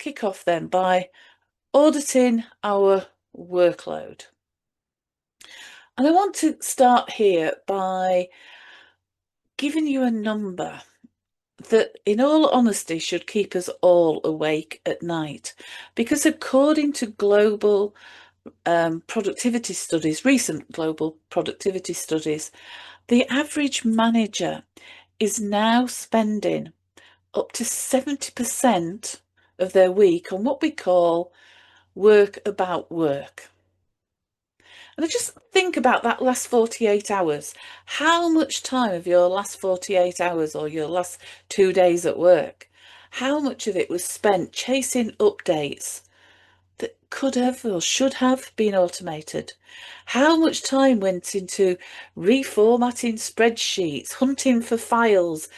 kick off then by auditing our workload. And I want to start here by giving you a number that, in all honesty, should keep us all awake at night. Because according to global productivity studies, recent global productivity studies, the average manager is now spending up to 70% of their week on what we call work about work. And I just think about that last 48 hours. How much time of your last 48 hours or your last 2 days at work, how much of it was spent chasing updates that could have or should have been automated? How much time went into reformatting spreadsheets, hunting for files,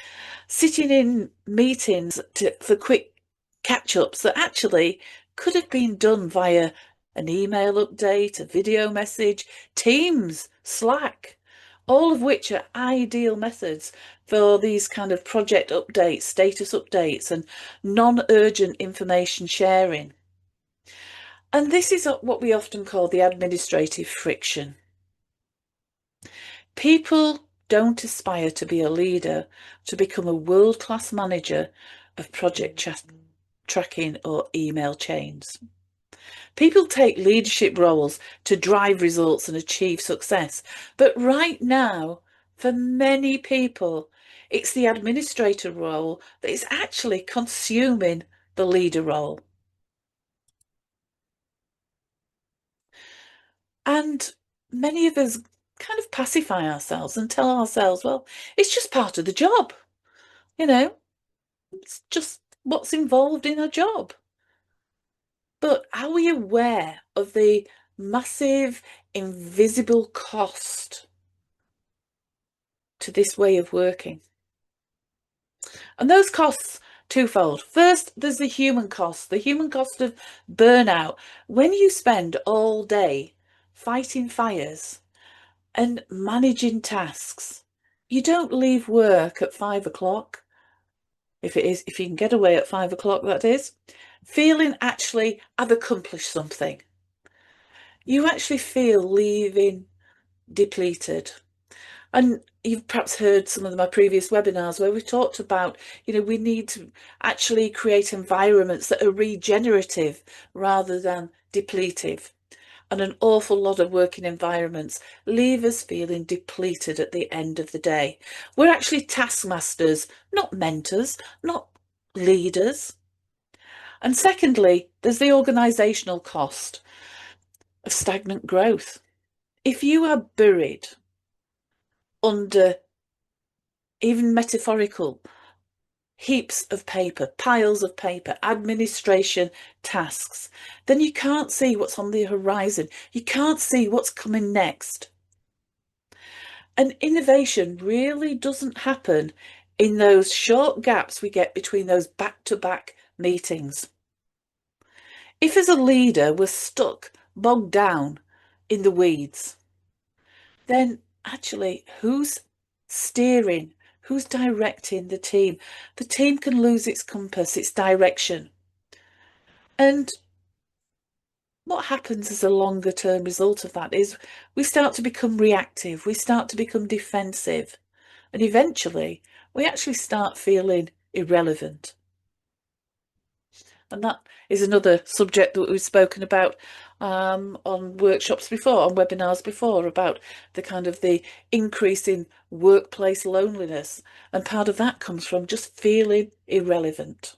sitting in meetings for quick catch-ups that actually could have been done via an email update, a video message, Teams, Slack, all of which are ideal methods for these kind of project updates, status updates, and non-urgent information sharing. And this is what we often call the administrative friction. People don't aspire to be a leader, to become a world-class manager of project tracking or email chains. People take leadership roles to drive results and achieve success. But right now, for many people, it's the administrator role that is actually consuming the leader role. And many of us kind of pacify ourselves and tell ourselves, well, it's just part of the job. It's just what's involved in a job. But are we aware of the massive invisible cost to this way of working? And those costs twofold. First, there's the human cost of burnout. When you spend all day fighting fires and managing tasks, you don't leave work at 5 o'clock. If you can get away at 5 o'clock, that is, feeling actually I've accomplished something. You actually feel leaving depleted. And you've perhaps heard some of my previous webinars where we talked about, we need to actually create environments that are regenerative rather than depletive. And an awful lot of working environments leave us feeling depleted at the end of the day. We're actually taskmasters, not mentors, not leaders. And secondly, there's the organisational cost of stagnant growth. If you are buried under even metaphorical heaps of paper, piles of paper, administration tasks, then you can't see what's on the horizon. You can't see what's coming next. And innovation really doesn't happen in those short gaps we get between those back-to-back meetings. If as a leader we're stuck, bogged down in the weeds, then actually who's steering? Who's directing the team? The team can lose its compass, its direction. And what happens as a longer term result of that is we start to become reactive, we start to become defensive, and eventually we actually start feeling irrelevant. And that is another subject that we've spoken about on workshops before, on webinars before, about the increase in workplace loneliness. And part of that comes from just feeling irrelevant.